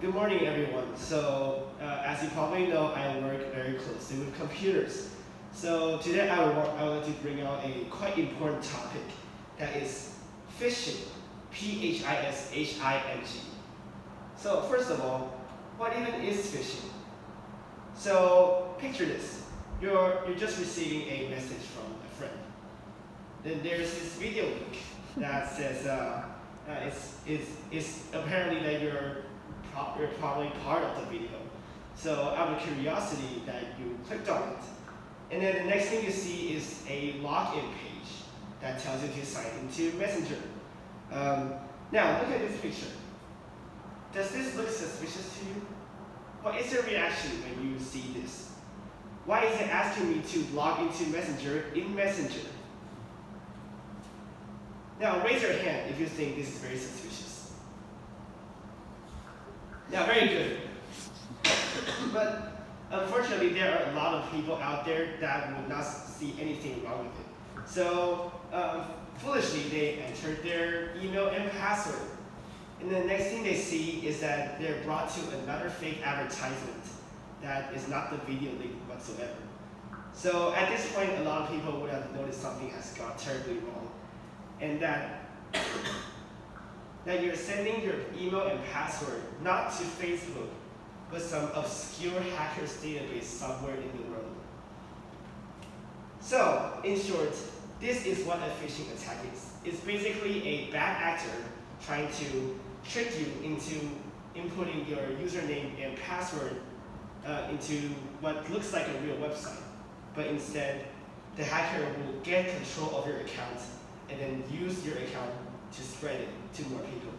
Good morning, everyone. As you probably know, I work very closely with computers. So today I would like to bring out a quite important topic that is phishing, P-H-I-S-H-I-N-G. So first of all, what even is phishing? So picture this. You're just receiving a message from a friend. Then there's this video link that says it's apparently that you're probably part of the video. So out of curiosity that you clicked on it. And then the next thing you see is a login page that tells you to sign into Messenger. Now look at this picture. Does this look suspicious to you? What is your reaction when you see this? Why is it asking me to log into Messenger in Messenger? Now raise your hand if you think this is very suspicious. Yeah, very good. But unfortunately, there are a lot of people out there that would not see anything wrong with it. So foolishly, they entered their email and password. And the next thing they see is that they're brought to another fake advertisement that is not the video link whatsoever. So at this point, a lot of people would have noticed something has gone terribly wrong. And that you're sending your email and password not to Facebook, but some obscure hacker's database somewhere in the world. So, in short, this is what a phishing attack is. It's basically a bad actor trying to trick you into inputting your username and password into what looks like a real website. But instead, the hacker will get control of your account and then use your account to spread it to more people.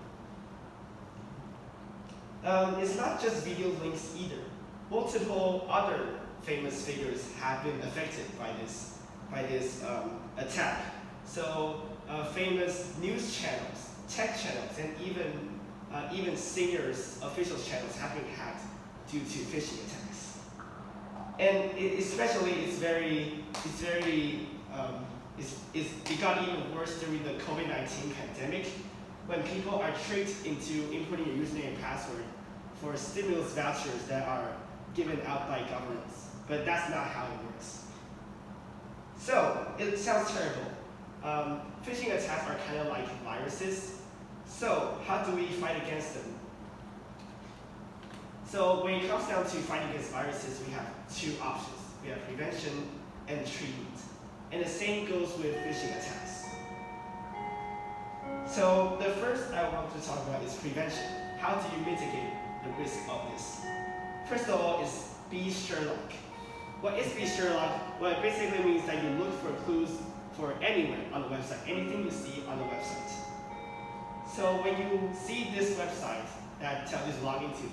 It's not just video links either. Multiple other famous figures have been affected by this attack. So famous news channels, tech channels, and even singers' official channels have been hacked due to phishing attacks. And it got even worse during the COVID-19 pandemic, when people are tricked into inputting your username and password for stimulus vouchers that are given out by governments. But that's not how it works. So, it sounds terrible. Phishing attacks are kind of like viruses. So, how do we fight against them? So, when it comes down to fighting against viruses, we have two options. We have prevention and treatment. And the same goes with phishing attacks. So the first I want to talk about is prevention. How do you mitigate the risk of this? First of all is be Sherlock. What is be Sherlock? Well, it basically means that you look for clues for anywhere on the website, anything you see on the website. So when you see this website that tells you to log into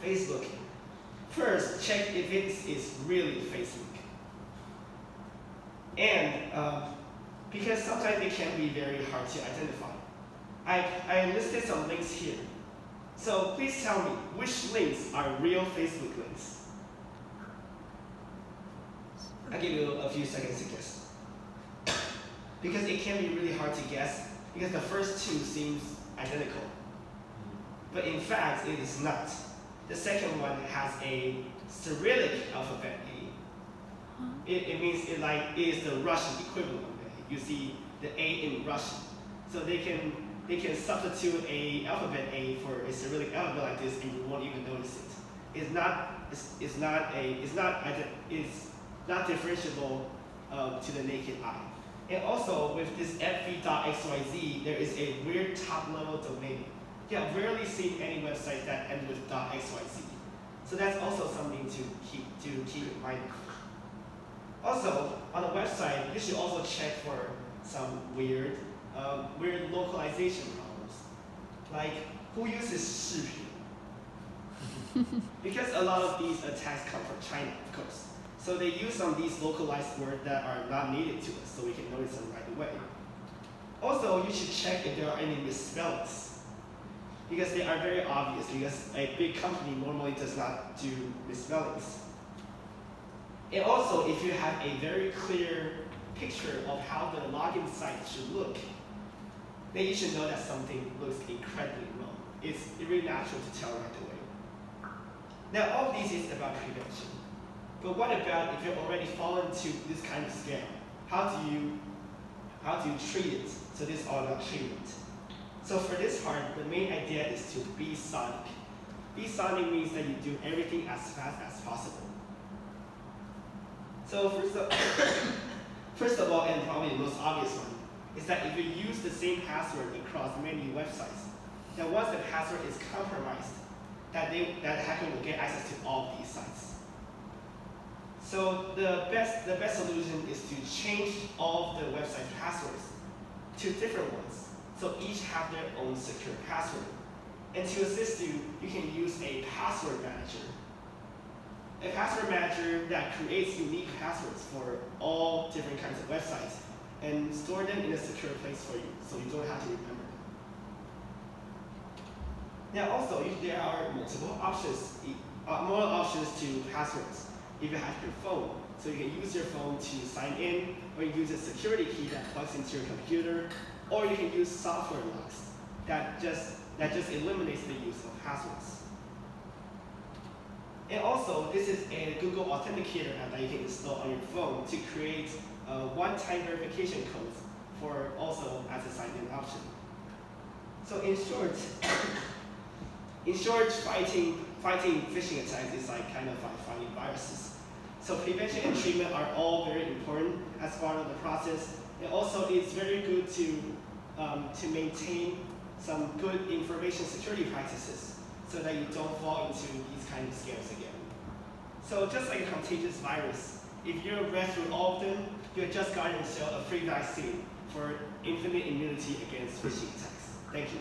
Facebook, first check if it is really Facebook. And because sometimes it can be very hard to identify. I listed some links here. So please tell me, which links are real Facebook links? I'll give you a few seconds to guess. Because it can be really hard to guess, because the first two seems identical. But in fact, it is not. The second one has a Cyrillic alphabet A. It means it is the Russian equivalent of A. You see the A in Russian. So they can substitute a alphabet A for a Cyrillic alphabet like this, and you won't even notice it. It's not differentiable to the naked eye. And also with this fv.xyz, there is a weird top-level domain. Yeah, I've rarely seen any website that ends with .xyz. So that's also something to keep in mind. Also, on the website, you should also check for some weird localization problems. Like, who uses 视频? Because a lot of these attacks come from China, of course. So they use some of these localized words that are not needed to us, so we can notice them right away. Also, you should check if there are any misspellings, because they are very obvious, because a big company normally does not do misspellings. And also, if you have a very clear picture of how the login site should look, then you should know that something looks incredibly wrong. It's really natural to tell right away. Now, all of these is about prevention. But what about if you're already fallen into this kind of scam? How do you treat it? So this is all about treatment. So for this part, the main idea is to be sonic. Be sonic means that you do everything as fast as possible. So first of all, and probably the most obvious one, is that if you use the same password across many websites, then once the password is compromised, that hacker will get access to all these sites. So the best solution is to change all of the website passwords to different ones. So each have their own secure password. And to assist you, you can use a password manager. A password manager that creates unique passwords for all different kinds of websites and store them in a secure place for you, so you don't have to remember them. Now also, there are multiple options to passwords. If you have your phone, so you can use your phone to sign in, or you use a security key that plugs into your computer, or you can use software locks that just eliminates the use of passwords. And also, this is a Google Authenticator app that you can install on your phone to create one-time verification codes for also as a sign-in option. So in short, fighting phishing attacks is like kind of like fighting viruses. So prevention and treatment are all very important as part of the process. And also, it's very good to maintain some good information security practices so that you don't fall into these kind of scams again. So just like a contagious virus, if you read through all of them, you're just gotten yourself a free vaccine for infinite immunity against phishing attacks. Thank you.